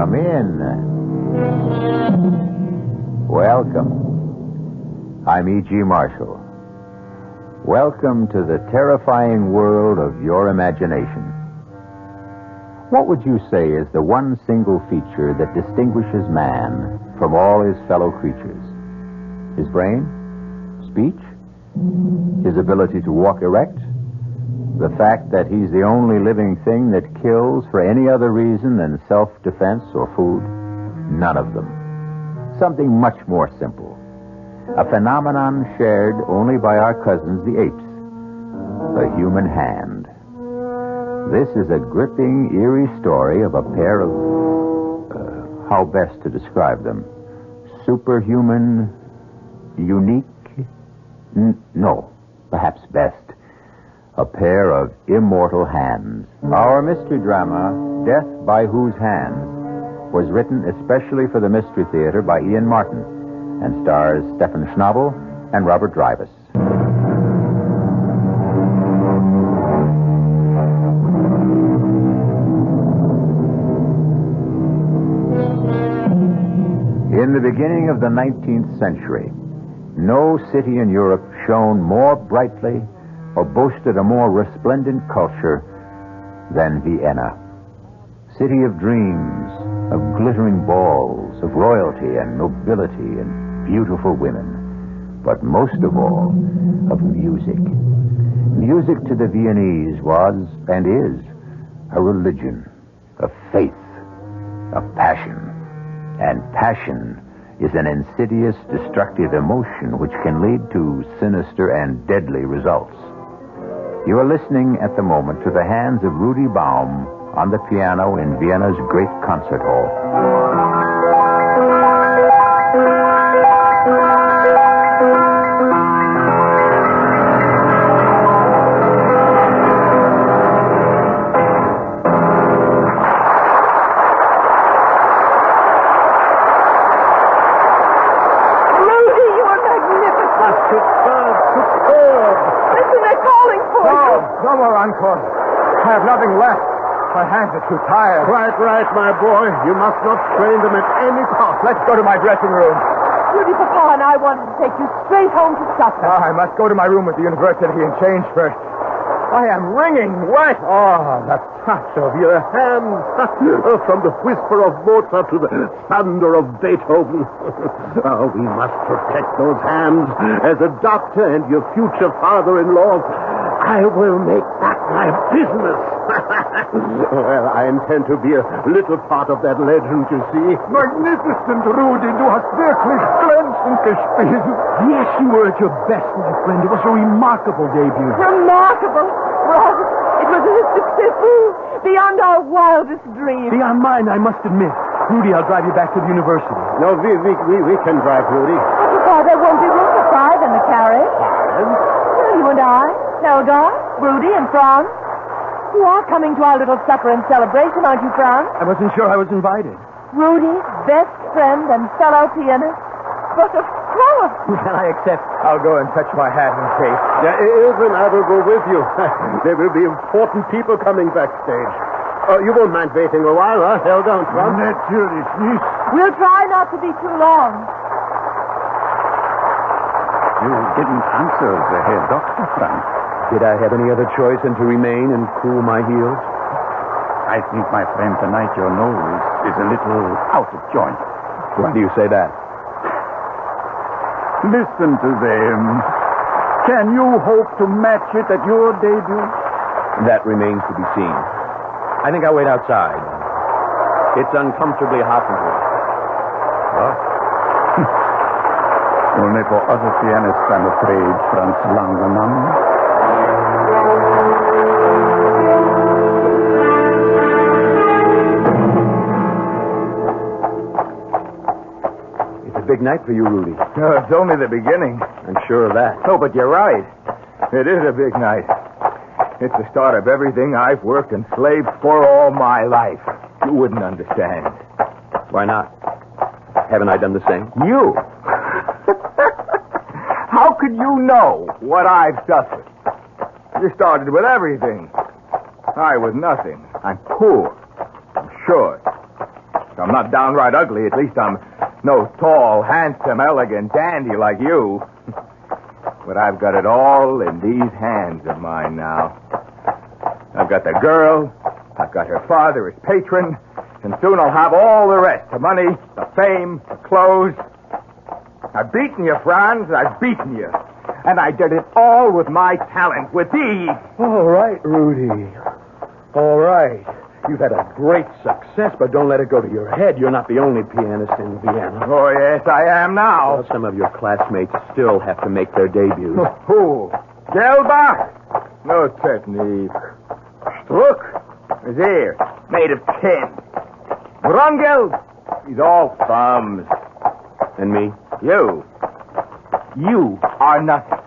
Come in. Welcome. I'm E.G. Marshall. Welcome to the terrifying world of your imagination. What would you say is the one single feature that distinguishes man from all his fellow creatures? His brain? Speech? His ability to walk erect? The fact that he's the only living thing that kills for any other reason than self-defense or food? None of them. Something much more simple. A phenomenon shared only by our cousins, the apes. The human hand. This is a gripping, eerie story of a pair of... how best to describe them? Superhuman... unique... no, perhaps best. A pair of immortal hands. Our mystery drama, Death by Whose Hands, was written especially for the Mystery Theater by Ian Martin and stars Stephen Schnabel and Robert Drivas. In the beginning of the 19th century, no city in Europe shone more brightly or boasted a more resplendent culture than Vienna. City of dreams, of glittering balls, of royalty and nobility and beautiful women, but most of all, of music. Music to the Viennese was, and is, a religion, a faith, a passion. And passion is an insidious, destructive emotion which can lead to sinister and deadly results. You are listening at the moment to the hands of Rudy Baum on the piano in Vienna's great concert hall. I have nothing left. My hands are too tired. Right, my boy. You must not strain them at any cost. Let's go to my dressing room. Rudy, Papa and I wanted to take you straight home to supper. I must go to my room at the university and change first. I am wringing wet. Oh, the touch of your hand. From the whisper of Mozart to the thunder of Beethoven. Oh, we must protect those hands. As a doctor and your future father-in-law, I will make that my business. Well, I intend to be a little part of that legend, you see. Magnificent, Rudy. Du hast wirklich glänzend gespielt. Yes, you were at your best, my friend. It was a remarkable debut. Remarkable? Well, it was a success beyond our wildest dreams. Beyond mine, I must admit. Rudy, I'll drive you back to the university. No, we can drive, Rudy. But, Papa, there won't be room for five in the carriage. Well, you and I, Helga, Rudy, and Franz. You are coming to our little supper and celebration, aren't you, Franz? I wasn't sure I was invited. Rudy's best friend and fellow pianist. But of course. Can I accept? I'll go and fetch my hat and cape. Even I will go with you. There will be important people coming backstage. You won't mind waiting a while, huh, Helga and Franz? Natürlich nicht. We'll try not to be too long. You didn't answer the Herr Doctor, Franz. Did I have any other choice than to remain and cool my heels? I think, my friend, tonight your nose is a little out of joint. Why do you say that? Listen to them. Can you hope to match it at your debut? That remains to be seen. I think I'll wait outside. It's uncomfortably hot in here. What? Only for other pianists, I'm afraid, Franz Langemann. It's a big night for you, Rudy. No, it's only the beginning. I'm sure of that. Oh, but you're right. It is a big night. It's the start of everything I've worked and slaved for all my life. You wouldn't understand. Why not? Haven't I done the same? You? How could you know what I've suffered? You started with everything. I with nothing. I'm poor. I'm short. I'm not downright ugly. At least I'm no tall, handsome, elegant dandy like you. But I've got it all in these hands of mine now. I've got the girl, I've got her father as patron, and soon I'll have all the rest. The money, the fame, the clothes. I've beaten you, Franz. I've beaten you. And I did it all with my talent, with thee. All right, Rudy. All right. You've had a great success, but don't let it go to your head. You're not the only pianist in Vienna. Oh, yes, I am now. Well, some of your classmates still have to make their debuts. Who? Gelbach? No, certainly. Look, his ear, made of tin. Brungel, he's all thumbs. And me? You are nothing.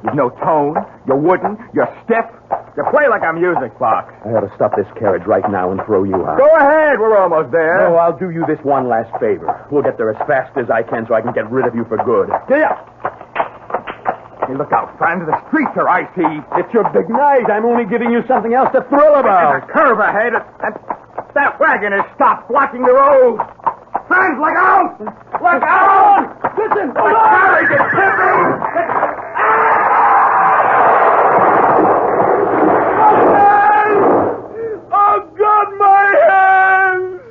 You've no tone, you're wooden, you're stiff. You play like a music box. I ought to stop this carriage right now and throw you out. Go ahead, we're almost there. No, I'll do you this one last favor. We'll get there as fast as I can so I can get rid of you for good. Yeah. Hey, look out, Franz. The streets are icy. It's your big night. I'm only giving you something else to thrill about. There's a curve ahead, and that wagon has stopped blocking the road. Franz, look out! Look out! Listen! The carriage is tipping! Oh, God, my hands!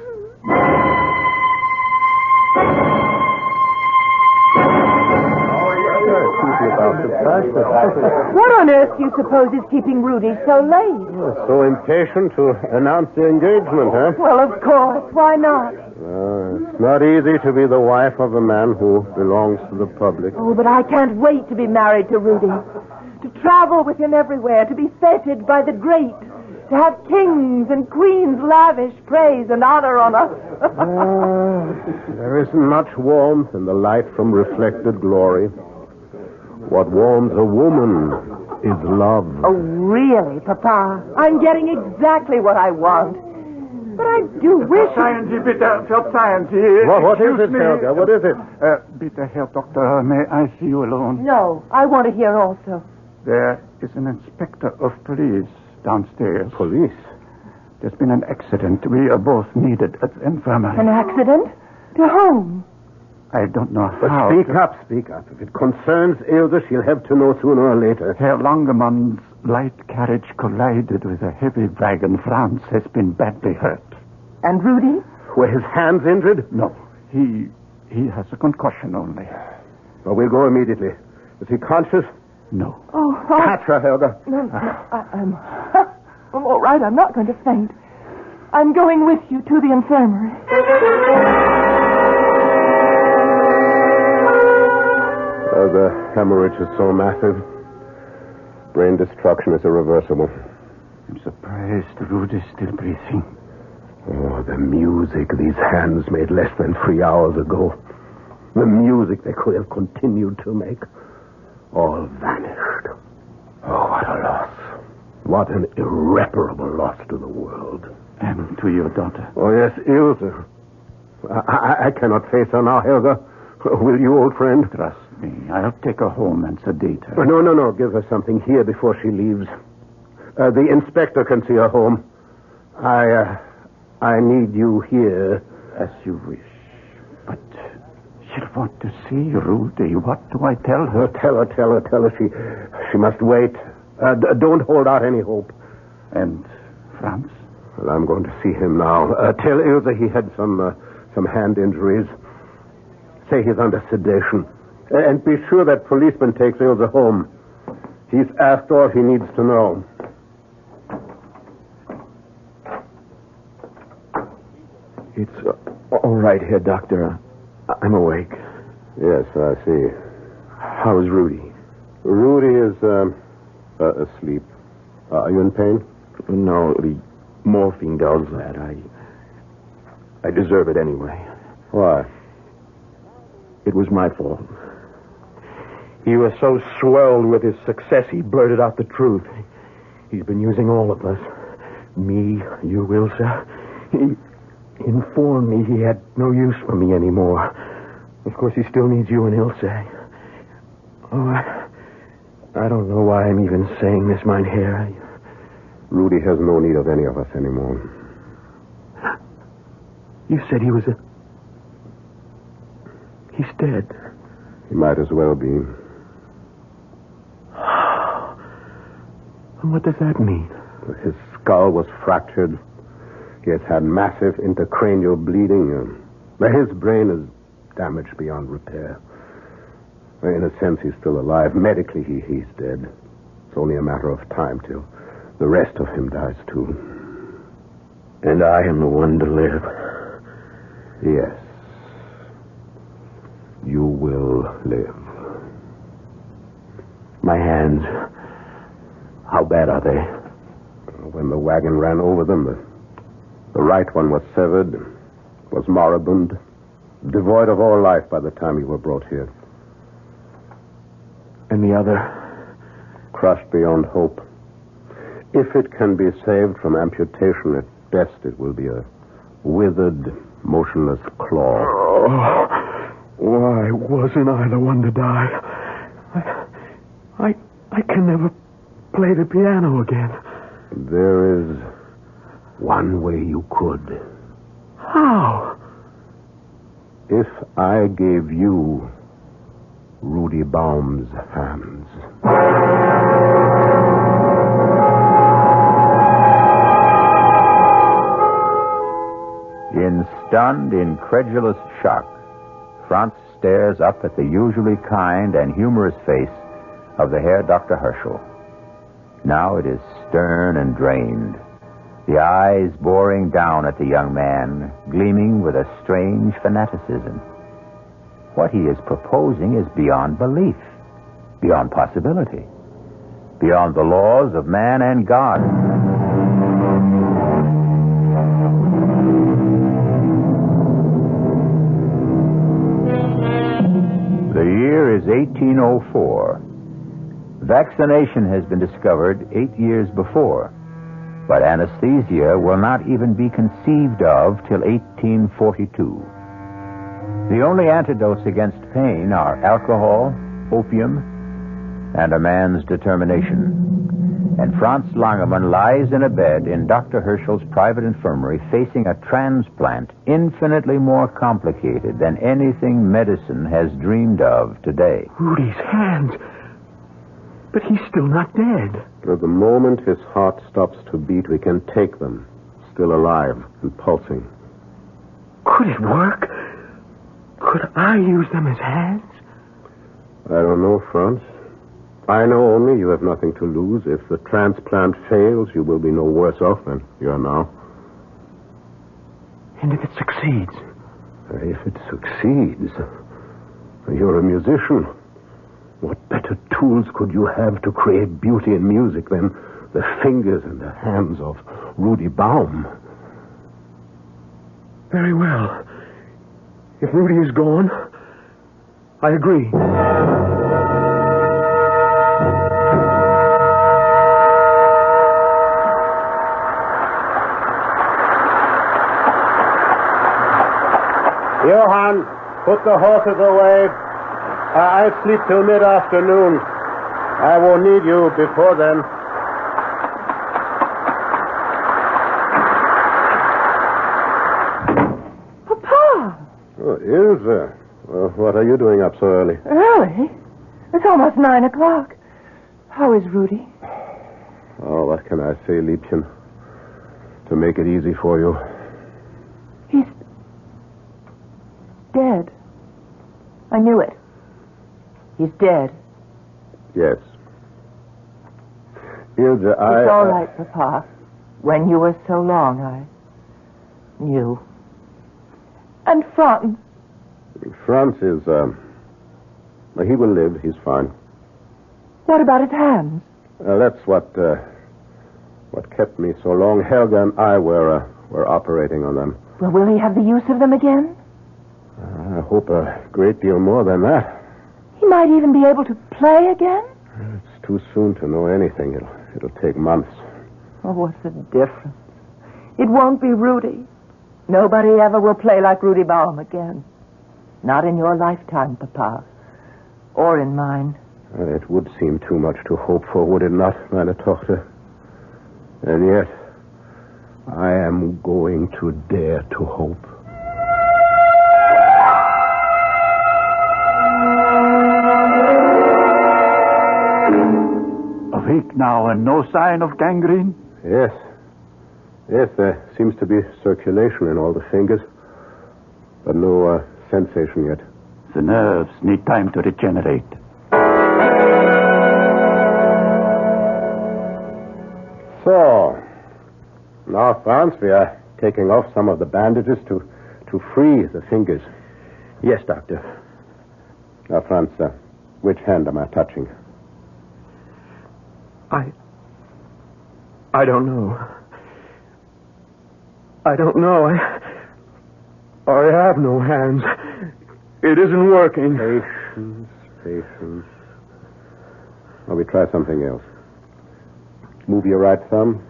What on earth do you suppose is keeping Rudy so late? So impatient to announce the engagement, huh? Well, of course. Why not? It's not easy to be the wife of a man who belongs to the public. Oh, but I can't wait to be married to Rudy. To travel with him everywhere, to be feted by the great, to have kings and queens lavish praise and honor on us. There isn't much warmth in the light from reflected glory. What warms a woman is love. Oh, really, Papa? I'm getting exactly what I want. But I do wish... What is it, Helga? What is it? Bitte, Herr Doctor, may I see you alone? No, I want to hear also. There is an inspector of police downstairs. Police? There's been an accident. We are both needed at the infirmary. An accident? To whom? I don't know But how. speak up. If it concerns Ilse, she'll have to know sooner or later. Herr Langemann's light carriage collided with a heavy wagon. Franz has been badly hurt. And Rudy? Were his hands injured? No, he has a concussion only. Well, we'll go immediately. Is he conscious? No. Oh, Catch her, Helga. No, I'm all right. I'm not going to faint. I'm going with you to the infirmary. The hemorrhage is so massive. Brain destruction is irreversible. I'm surprised Rudy's still breathing. Oh, the music these hands made less than 3 hours ago. The music they could have continued to make. All vanished. Oh, what a loss. What an irreparable loss to the world. And to your daughter. Oh, yes, Ilse. I cannot face her now, Helga. Will you, old friend? Trust me. I'll take her home and sedate her. No. Give her something here before she leaves. The inspector can see her home. I need you here. As you wish. But she'll want to see Rudy. What do I tell her? Tell her. She must wait. Don't hold out any hope. And Franz? Well, I'm going to see him now. Tell Ilse he had some hand injuries. Say he's under sedation. And be sure that policeman takes Ilse home. He's asked all he needs to know. It's all right here, Doctor. I'm awake. Yes, I see. How is Rudy? Rudy is asleep. Are you in pain? No, the morphine does that. I deserve it anyway. Why? It was my fault. He was so swelled with his success, he blurted out the truth. He's been using all of us. Me, you, Ilse. He informed me he had no use for me anymore. Of course, he still needs you and Ilse. Oh, I don't know why I'm even saying this, mein Herr. Rudy has no need of any of us anymore. You said he was He's dead. He might as well be. And what does that mean? His skull was fractured. He has had massive intracranial bleeding. His brain is damaged beyond repair. In a sense, he's still alive. Medically, he's dead. It's only a matter of time till the rest of him dies, too. And I am the one to live. Yes. You will live. My hands, how bad are they? When the wagon ran over them, the right one was severed, was moribund, devoid of all life by the time you were brought here. And the other? Crushed beyond hope. If it can be saved from amputation, at best it will be a withered, motionless claw. Oh, why wasn't I the one to die? I can never play the piano again. There is one way you could. How? If I gave you Rudy Baum's hands. In stunned, incredulous shock, Franz stares up at the usually kind and humorous face of the Herr Dr. Herschel. Now it is stern and drained, the eyes boring down at the young man, gleaming with a strange fanaticism. What he is proposing is beyond belief, beyond possibility, beyond the laws of man and God. The year is 1804. Vaccination has been discovered 8 years before, but anesthesia will not even be conceived of till 1842. The only antidotes against pain are alcohol, opium, and a man's determination. And Franz Langemann lies in a bed in Dr. Herschel's private infirmary facing a transplant infinitely more complicated than anything medicine has dreamed of today. Rudy's hands. But he's still not dead. At the moment his heart stops to beat, we can take them, still alive and pulsing. Could it work? Could I use them as hands? I don't know, Franz. I know only you have nothing to lose. If the transplant fails, you will be no worse off than you are now. And if it succeeds? If it succeeds, you're a musician. What better tools could you have to create beauty in music than the fingers and the hands of Rudy Baum? Very well. If Rudy is gone, I agree. Johann, put the horses away. I'll sleep till mid-afternoon. I won't need you before then. Papa! Oh, Ilse. Well, what are you doing up so early? Early? It's almost 9 o'clock. How is Rudy? Oh, what can I say, Liebchen? To make it easy for you. He's dead. I knew it. He's dead. Yes. Ilse, It's all right, Papa. When you were so long, I knew. And Franz? Franz is, he will live. He's fine. What about his hands? That's what kept me so long. Helga and I were operating on them. Well, will he have the use of them again? I hope a great deal more than that. He might even be able to play again? It's too soon to know anything. It'll take months. Oh, what's the difference? It won't be Rudy. Nobody ever will play like Rudy Baum again. Not in your lifetime, Papa. Or in mine. It would seem too much to hope for, would it not, meine Tochter? And yet, I am going to dare to hope. Weak now and no sign of gangrene? Yes. Yes, there seems to be circulation in all the fingers, but no sensation yet. The nerves need time to regenerate. So, now, Franz, we are taking off some of the bandages to free the fingers. Yes, Doctor. Now, Franz, which hand am I touching? I don't know. I don't know. I have no hands. It isn't working. Patience. Well, we try something else. Move your right thumb.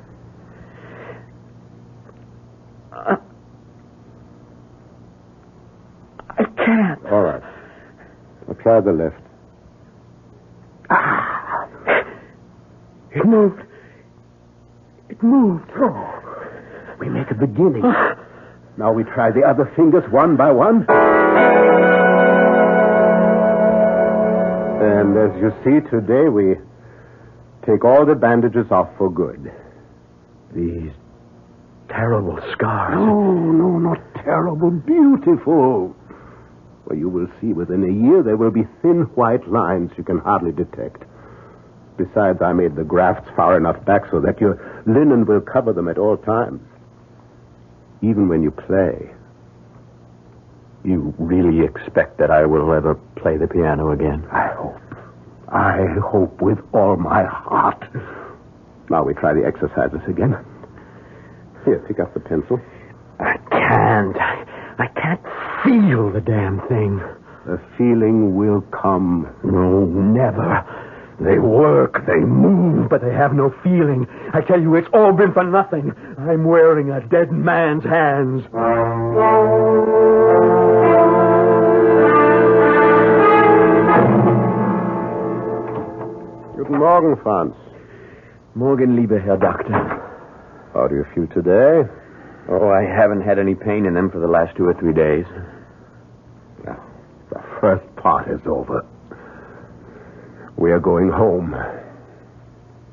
I can't. All right. I'll try the left. It moved. It moved. Oh, we make a beginning. Now we try the other fingers one by one. And as you see, today we take all the bandages off for good. These terrible scars. No, not terrible. Beautiful. Well, you will see within a year there will be thin white lines you can hardly detect. Besides, I made the grafts far enough back so that your linen will cover them at all times. Even when you play. You really expect that I will ever play the piano again? I hope with all my heart. Now we try the exercises again. Here, pick up the pencil. I can't. I can't feel the damn thing. The feeling will come. No, never. They work, they move, but they have no feeling. I tell you, it's all been for nothing. I'm wearing a dead man's hands. Guten Morgen, Franz. Morgen, lieber Herr Doctor. How do you feel today? Oh, I haven't had any pain in them for the last 2 or 3 days. Now, the first part is over. We are going home.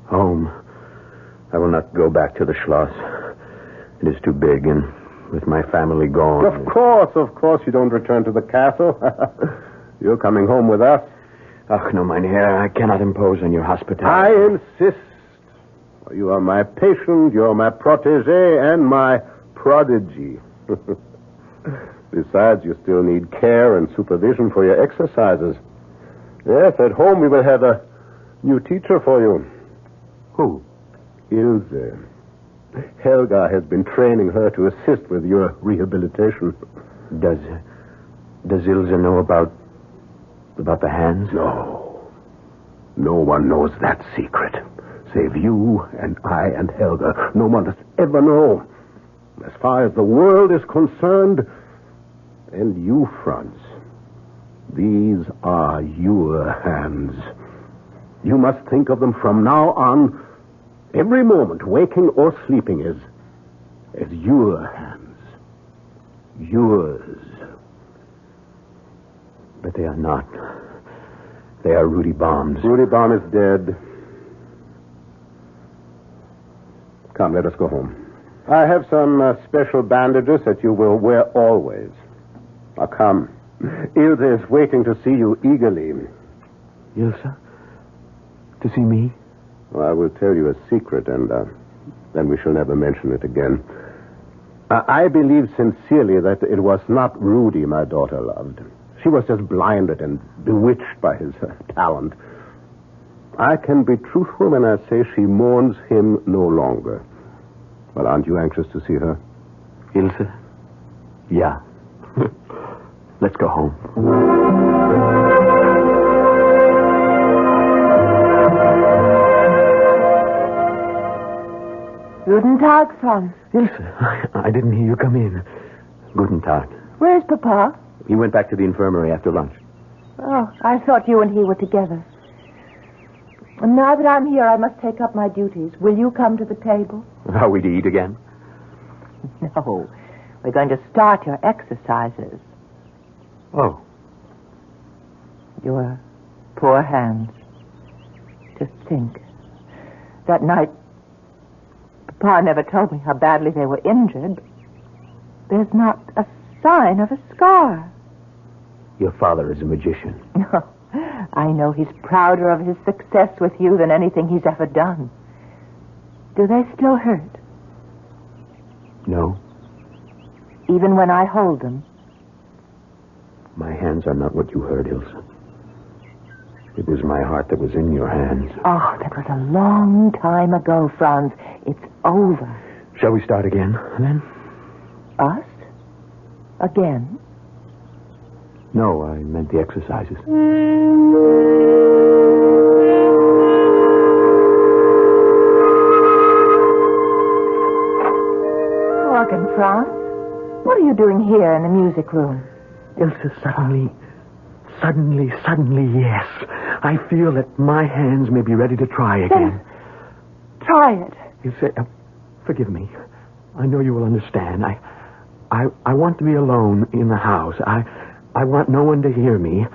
Home? I will not go back to the Schloss. It is too big, and with my family gone... Of course you don't return to the castle. You're coming home with us. Ach, no, mein Herr, I cannot impose on your hospitality. I insist. You are my patient, you're my protege, and my prodigy. Besides, you still need care and supervision for your exercises. Yes, at home we will have a new teacher for you. Who? Ilse. Helga has been training her to assist with your rehabilitation. Does Ilse know about the hands? No. No one knows that secret. Save you and I and Helga. No one does ever know. As far as the world is concerned, and you, Franz, these are your hands. You must think of them from now on, every moment, waking or sleeping, as your hands. Yours. But they are not. They are Rudy Baum's. Rudy Baum is dead. Come, let us go home. I have some special bandages that you will wear always. Now, come. Ilse is waiting to see you eagerly. Ilse? To see me? Well, I will tell you a secret, and then we shall never mention it again. I believe sincerely that it was not Rudy my daughter loved. She was just blinded and bewitched by his talent. I can be truthful when I say she mourns him no longer. Well, aren't you anxious to see her? Ilse? Yeah. Let's go home. Guten Tag, Franz. Ilse, I didn't hear you come in. Guten Tag. Where's Papa? He went back to the infirmary after lunch. Oh, I thought you and he were together. And now that I'm here, I must take up my duties. Will you come to the table? Are we to eat again? No. We're going to start your exercises. Oh. Your poor hands. Just think. That night, Papa never told me how badly they were injured. There's not a sign of a scar. Your father is a magician. No, I know he's prouder of his success with you than anything he's ever done. Do they still hurt? No. Even when I hold them? My hands are not what you heard, Ilse. It was my heart that was in your hands. Oh, that was a long time ago, Franz. It's over. Shall we start again, then? Us? Again? No, I meant the exercises. Morgan, Franz. What are you doing here in the music room? Ilse, suddenly, yes. I feel that my hands may be ready to try again. Then try it. Ilse, forgive me. I know you will understand. I want to be alone in the house. I want no one to hear me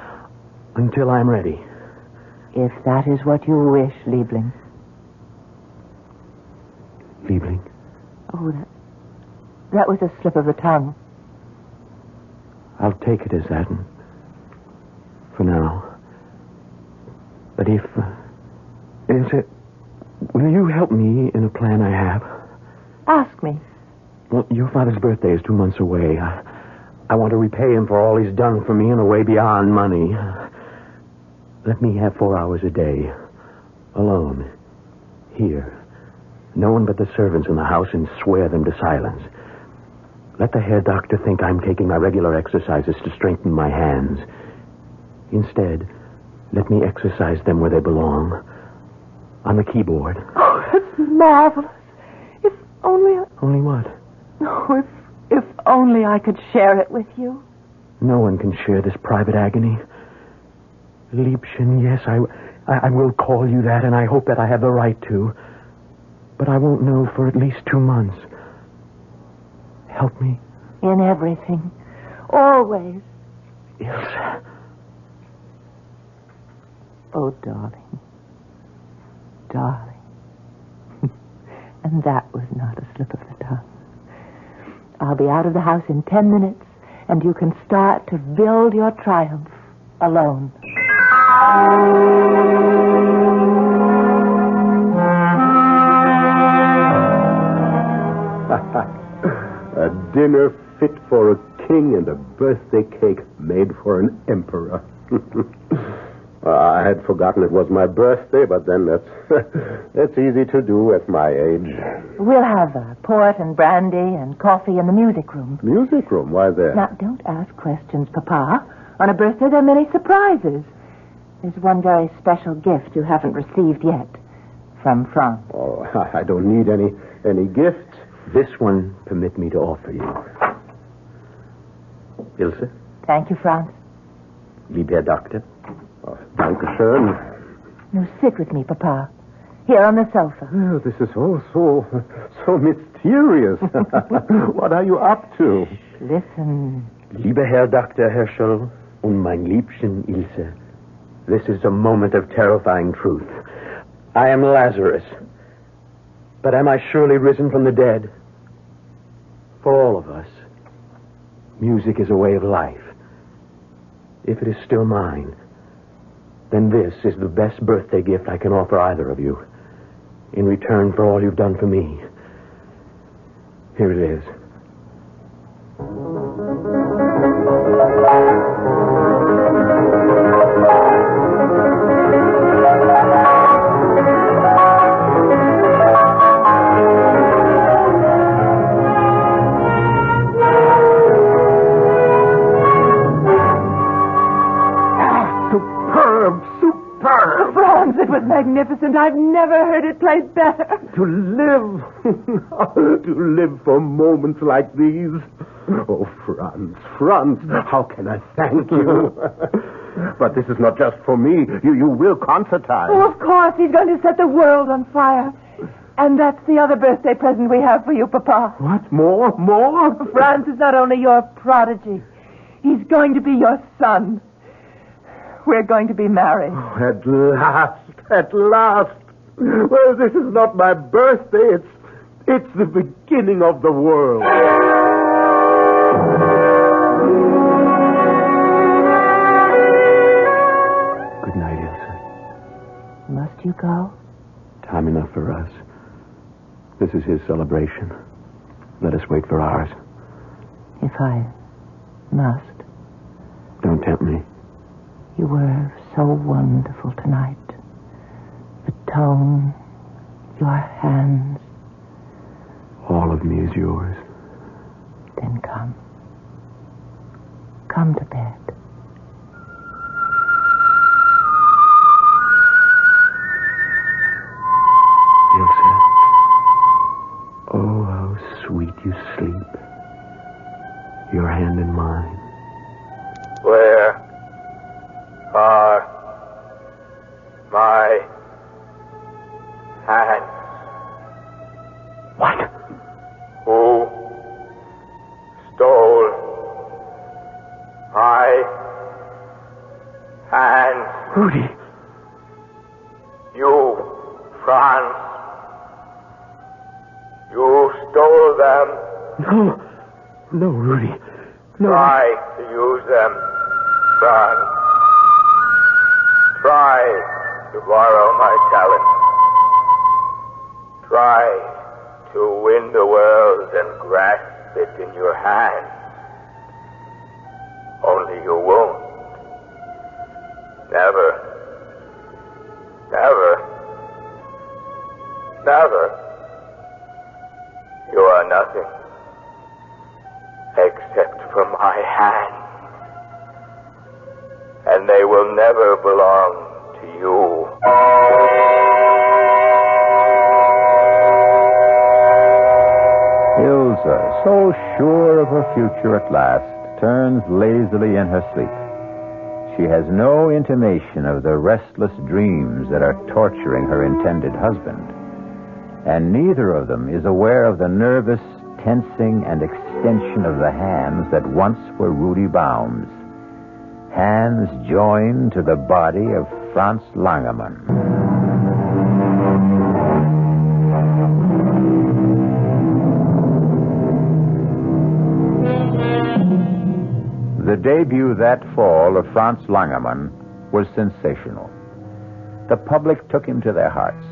until I'm ready. If that is what you wish, Liebling. Liebling? Oh, that was a slip of the tongue. I'll take it as that for now. But if... will you help me in a plan I have? Ask me. Well, your father's birthday is 2 months away. I want to repay him for all he's done for me in a way beyond money. Let me have 4 hours a day. Alone. Here. No one but the servants in the house, and swear them to silence. Let the hair doctor think I'm taking my regular exercises to strengthen my hands. Instead, let me exercise them where they belong. On the keyboard. Oh, it's marvelous. If only... Only what? Oh, if only I could share it with you. No one can share this private agony. Liebchen, yes, I will call you that, and I hope that I have the right to. But I won't know for at least 2 months. Help me. In everything. Always. Ilse. Oh, darling. Darling. And that was not a slip of the tongue. I'll be out of the house in 10 minutes, and you can start to build your triumph alone. A dinner fit for a king and a birthday cake made for an emperor. I had forgotten it was my birthday, but then that's easy to do at my age. We'll have port and brandy and coffee in the music room. Music room? Why there? Now, don't ask questions, Papa. On a birthday, there are many surprises. There's one very special gift you haven't received yet. From Franz. Oh, I don't need any gifts. This one, permit me to offer you. Ilse? Thank you, Franz. Lieber Doctor? Oh, danke schön. Now sit with me, Papa. Here on the sofa. Oh, this is all so mysterious. What are you up to? Listen. Lieber Herr Dr. Herschel und mein Liebchen Ilse, this is a moment of terrifying truth. I am Lazarus, but am I surely risen from the dead? For all of us, music is a way of life. If it is still mine, then this is the best birthday gift I can offer either of you. In return for all you've done for me. Here it is. It was magnificent. I've never heard it played better. To live for moments like these. Oh, Franz, how can I thank you? But this is not just for me. You will concertize. Oh, of course. He's going to set the world on fire. And that's the other birthday present we have for you, Papa. What? More? Franz is not only your prodigy. He's going to be your son. We're going to be married. Oh, at last. Well, this is not my birthday. It's the beginning of the world. Good night, Ilsa. Must you go? Time enough for us. This is his celebration. Let us wait for ours. If I must. Don't tempt me. You were so wonderful tonight. The tone, your hands. All of me is yours. Then come. Come to bed. Ilsa. Oh, how sweet you sleep. Your hand in mine. Where are my hands? What? Who stole my hands? Rudy. You, Franz. You stole them. No. No, Rudy. No. Try to use them, Franz. Try to borrow my talent. Try to win the world and grasp it in your hand. Only you won't. Never. Never. Never. You are nothing except for my hand. And they will never belong to you. Ilsa, so sure of her future at last, turns lazily in her sleep. She has no intimation of the restless dreams that are torturing her intended husband. And neither of them is aware of the nervous tensing and extension of the hands that once were Rudy Baum's. Hands joined to the body of Franz Langermann. The debut that fall of Franz Langermann was sensational. The public took him to their hearts,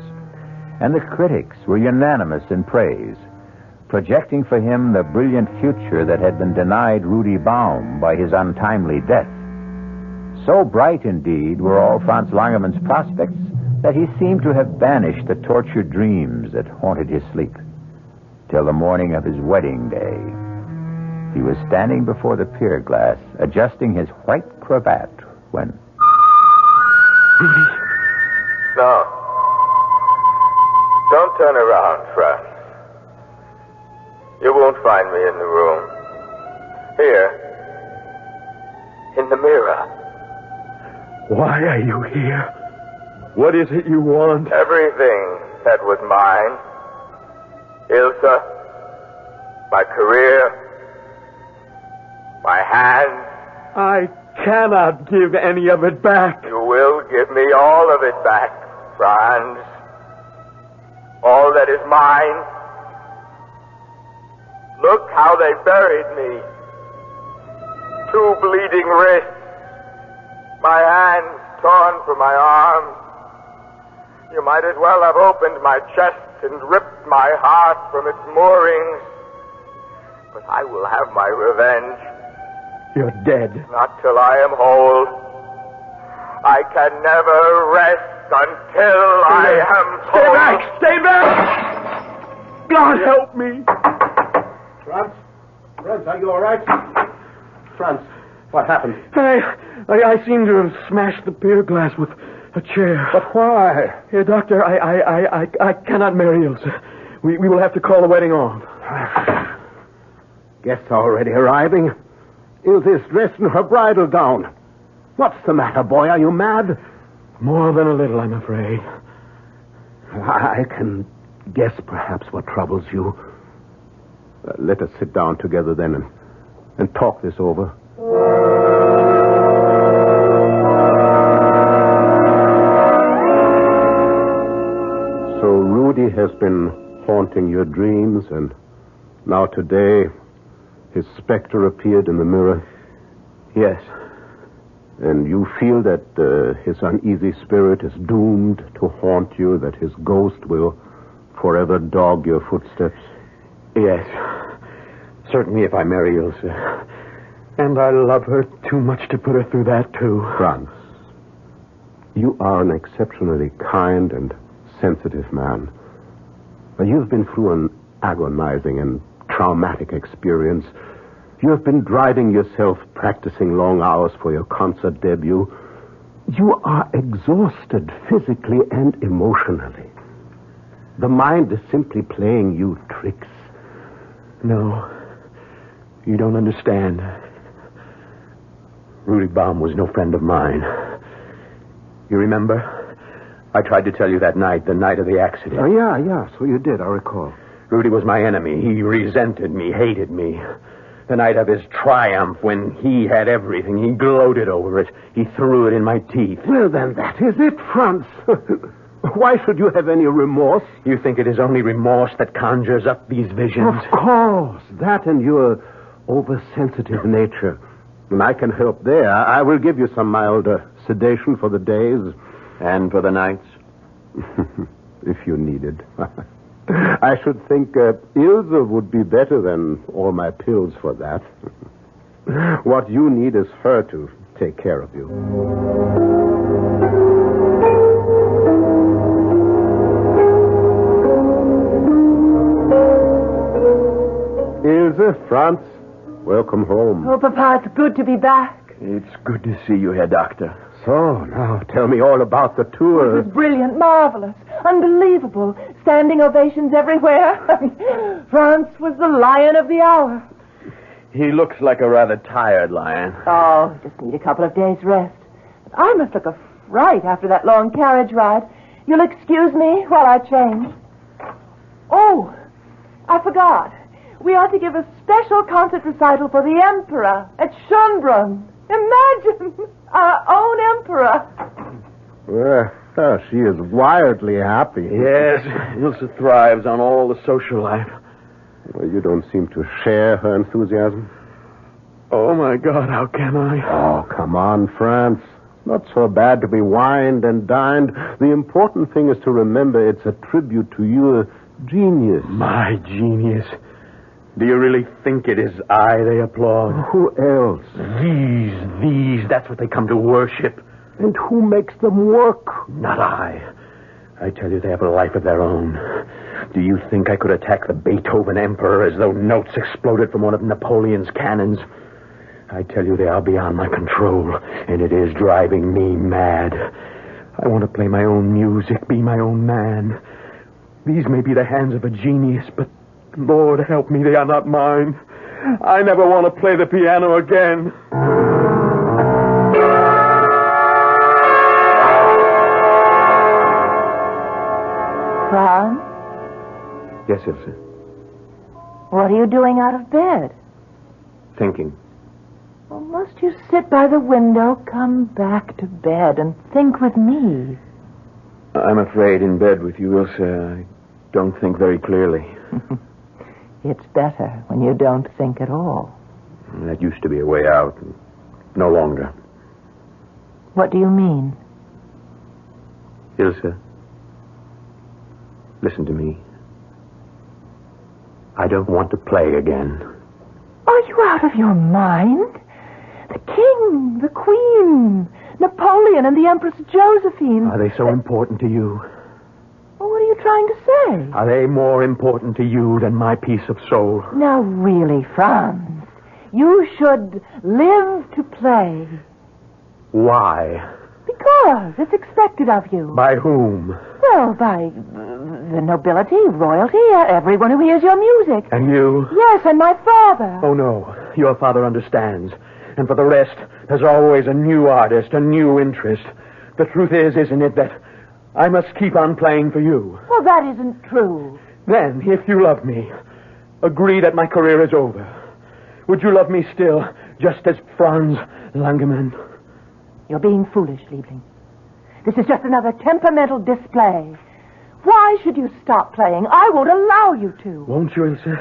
and the critics were unanimous in praise, projecting for him the brilliant future that had been denied Rudy Baum by his untimely death. So bright, indeed, were all Franz Langermann's prospects that he seemed to have banished the tortured dreams that haunted his sleep, till the morning of his wedding day. He was standing before the pier glass, adjusting his white cravat, when... Rudy. No. Don't turn around, Franz. You won't find me in the room. Here. In the mirror. Why are you here? What is it you want? Everything that was mine. Ilsa. My career. My hands. I cannot give any of it back. You will give me all of it back, Franz. All that is mine. Look how they buried me. 2 bleeding wrists. My hands torn from my arms. You might as well have opened my chest and ripped my heart from its moorings. But I will have my revenge. You're dead. Not till I am whole. I can never rest until I am Stay whole. back! Stay back! God help me! Franz? Franz, are you all right? Franz, what happened? I seem to have smashed the pier glass with a chair. But why? Here, Doctor, I cannot marry Ilsa. We will have to call the wedding off. Guests already arriving. Ilsa is dressed in her bridal gown. What's the matter, boy? Are you mad? More than a little, I'm afraid. I can guess perhaps what troubles you. Let us sit down together then and talk this over. has been haunting your dreams, and now today his specter appeared in the mirror? Yes. And you feel that his uneasy spirit is doomed to haunt you, that his ghost will forever dog your footsteps? Yes. Certainly if I marry Ilse. And I love her too much to put her through that, too. Franz, you are an exceptionally kind and sensitive man. But you've been through an agonizing and traumatic experience. You have been driving yourself, practicing long hours for your concert debut. You are exhausted physically and emotionally. The mind is simply playing you tricks. No, you don't understand. Rudy Baum was no friend of mine. You remember? I tried to tell you that night, the night of the accident. Oh, yeah, so you did, I recall. Rudy was my enemy. He resented me, hated me. The night of his triumph, when he had everything, he gloated over it. He threw it in my teeth. Well, then, that is it, Franz. Why should you have any remorse? You think it is only remorse that conjures up these visions? Of course. That and your oversensitive nature. And I can help there. I will give you some mild sedation for the days. And for the nights? If you need it. I should think Ilse would be better than all my pills for that. What you need is her to take care of you. Ilse, Franz, welcome home. Oh, Papa, it's good to be back. It's good to see you, Herr Doctor. So, now tell me all about the tour. It was brilliant, marvelous, unbelievable. Standing ovations everywhere. France was the lion of the hour. He looks like a rather tired lion. Oh, just need a couple of days' rest. I must look a fright after that long carriage ride. You'll excuse me while I change. Oh, I forgot. We ought to give a special concert recital for the Emperor at Schönbrunn. Imagine! Our own Emperor. Well, she is wildly happy. Yes, Ilse thrives on all the social life. Well, you don't seem to share her enthusiasm. Oh, my God, how can I? Oh, come on, Franz. Not so bad to be wined and dined. The important thing is to remember it's a tribute to your genius. My genius. Do you really think it is I they applaud? Who else? These, that's what they come to worship. And who makes them work? Not I. I tell you, they have a life of their own. Do you think I could attack the Beethoven Emperor as though notes exploded from one of Napoleon's cannons? I tell you, they are beyond my control, and it is driving me mad. I want to play my own music, be my own man. These may be the hands of a genius, but Lord help me, they are not mine. I never want to play the piano again. Franz? Yes, Ilse. What are you doing out of bed? Thinking. Well, must you sit by the window, come back to bed, and think with me? I'm afraid in bed with you, Ilse, I don't think very clearly. It's better when you don't think at all. That used to be a way out. No longer. What do you mean? Ilse, listen to me. I don't want to play again. Are you out of your mind? The king, the queen, Napoleon, and the Empress Josephine. Are they so important to you? Well, what are you trying to say? Are they more important to you than my peace of soul? Now, really, Franz, you should live to play. Why? Because it's expected of you. By whom? Well, by the nobility, royalty, everyone who hears your music. And you? Yes, and my father. Oh, no. Your father understands. And for the rest, there's always a new artist, a new interest. The truth is, isn't it, that I must keep on playing for you? Well, that isn't true. Then, if you love me, agree that my career is over. Would you love me still, just as Franz Langemann? You're being foolish, Liebling. This is just another temperamental display. Why should you stop playing? I won't allow you to. Won't you, Ilse?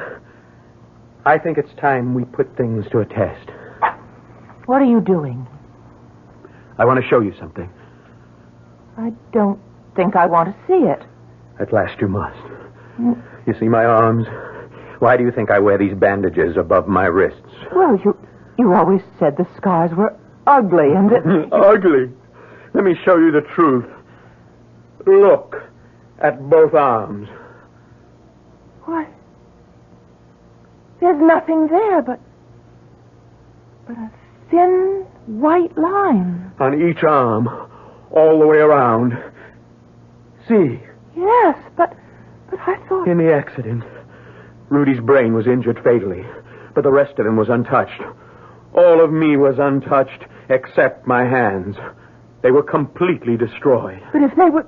I think it's time we put things to a test. What are you doing? I want to show you something. I don't think I want to see it. At last you must. You see my arms? Why do you think I wear these bandages above my wrists? Well, you always said the scars were ugly and Ugly? Let me show you the truth. Look at both arms. What? There's nothing there but a thin white line. On each arm, all the way around. See? Yes, but I thought... In the accident, Rudy's brain was injured fatally, but the rest of him was untouched. All of me was untouched, except my hands. They were completely destroyed. But if they were...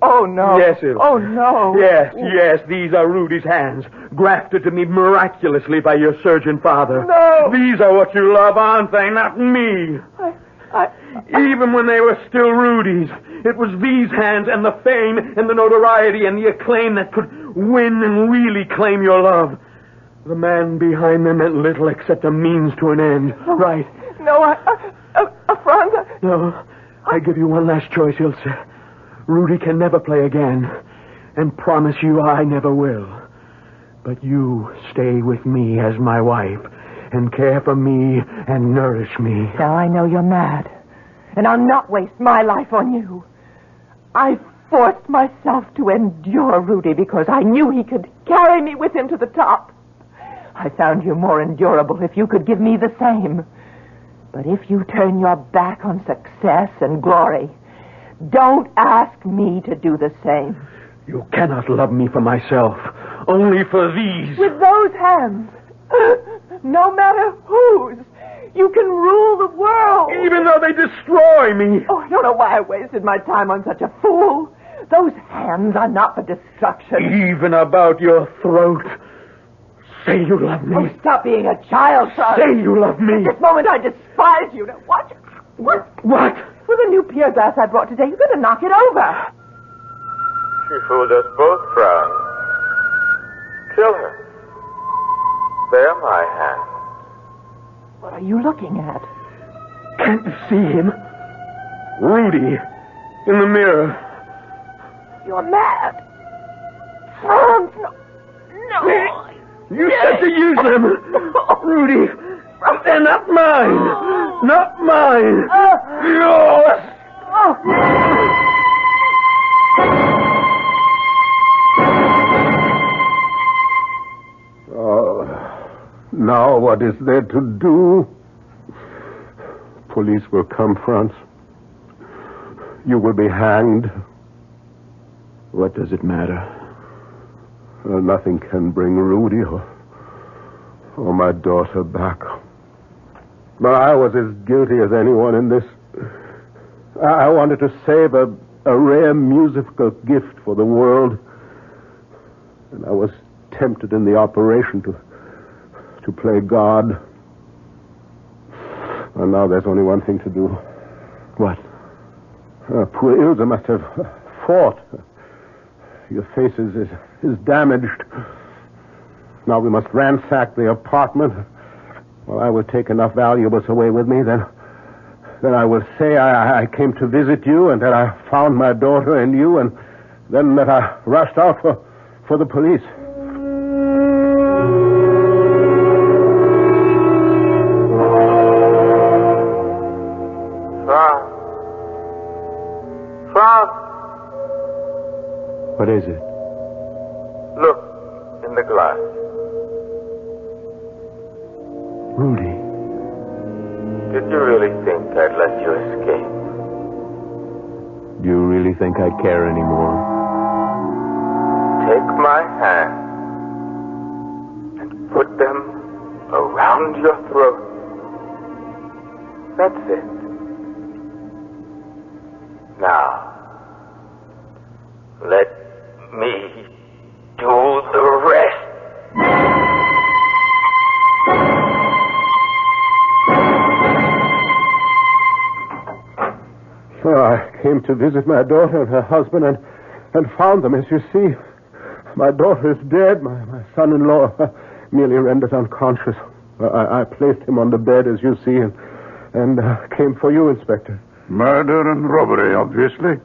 Oh, no. Yes, Ilse. Oh, no. Yes, these are Rudy's hands, grafted to me miraculously by your surgeon father. No. These are what you love, aren't they? Not me. Even when they were still Rudy's, it was these hands and the fame and the notoriety and the acclaim that could win and really claim your love. The man behind them meant little except a means to an end. Oh, right. No, Franz... No, I give you one last choice, Ilse. Rudy can never play again, and promise you I never will. But you stay with me as my wife, and care for me and nourish me. Now I know you're mad, and I'll not waste my life on you. I forced myself to endure Rudy because I knew he could carry me with him to the top. I found you more endurable if you could give me the same. But if you turn your back on success and glory, don't ask me to do the same. You cannot love me for myself, only for these. With those hands, no matter whose, you can rule the world. Even though they destroy me. Oh, I don't know why I wasted my time on such a fool. Those hands are not for destruction. Even about your throat. Say you love me. Oh, stop being a child, son. Say you love me. At this moment, I despise you. Now, what? What? With the new pier glass I brought today, you better knock it over. She fooled us both, Franz. Kill her. They're my hands. What are you looking at? Can't you see him? Rudy. In the mirror. You're mad. Franz, no. You said to use them. Rudy. They're not mine. Not mine. Yours. Now what is there to do? Police will come, Franz. You will be hanged. What does it matter? Nothing can bring Rudy or my daughter back. But I was as guilty as anyone in this. I wanted to save a rare musical gift for the world. And I was tempted in the operation to play God. And now there's only one thing to do. What? Poor Ilse must have fought. Your face is damaged. Now we must ransack the apartment. Well, I will take enough valuables away with me, then I will say I came to visit you, and that I found my daughter and you, and then that I rushed out for the police. Franz! What is it? Look in the glass. Rudy. Did you really think I'd let you escape? Do you really think I care anymore? Take my hand and put them around your throat. That's it. Now, let me do the rest. I came to visit my daughter and her husband and found them, as you see. My daughter is dead. My son-in-law merely rendered unconscious. I placed him on the bed, as you see, and came for you, Inspector. Murder and robbery, obviously.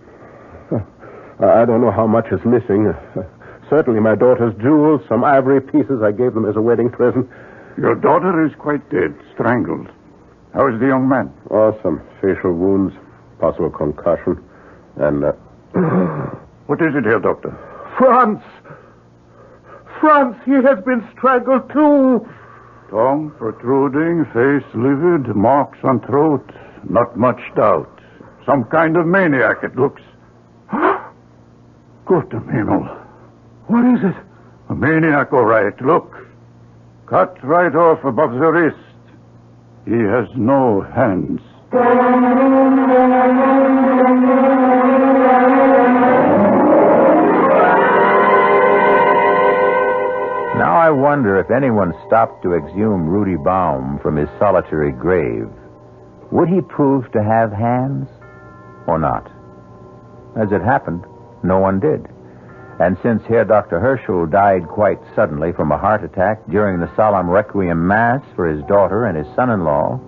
I don't know how much is missing. Certainly my daughter's jewels, some ivory pieces. I gave them as a wedding present. Your daughter is quite dead, strangled. How is the young man? Oh, some facial wounds, possible concussion, and... What is it here, Doctor? Franz! Franz, he has been strangled too! Tongue protruding, face livid, marks on throat. Not much doubt. Some kind of maniac, it looks. Good Himmel. What is it? A maniac, all right. Look. Cut right off above the wrist. He has no hands. Now I wonder if anyone stopped to exhume Rudy Baum from his solitary grave. Would he prove to have hands or not? As it happened, no one did. And since Herr Dr. Herschel died quite suddenly from a heart attack during the solemn requiem mass for his daughter and his son-in-law,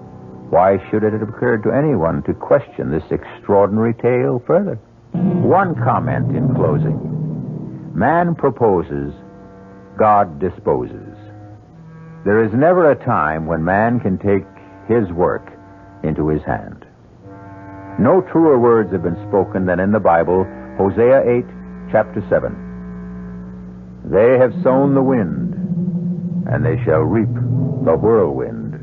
why should it have occurred to anyone to question this extraordinary tale further? One comment in closing. Man proposes, God disposes. There is never a time when man can take his work into his hand. No truer words have been spoken than in the Bible, Hosea 8, chapter 7. They have sown the wind, and they shall reap the whirlwind.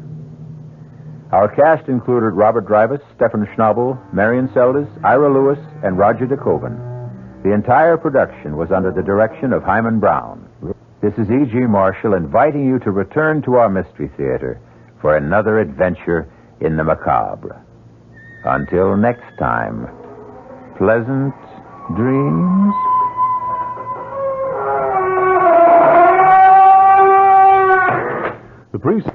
Our cast included Robert Dreyfuss, Stephen Schnabel, Marion Seldes, Ira Lewis, and Roger DeKoven. The entire production was under the direction of Himan Brown. This is E.G. Marshall inviting you to return to our Mystery Theater for another adventure in the macabre. Until next time, pleasant dreams. The priest...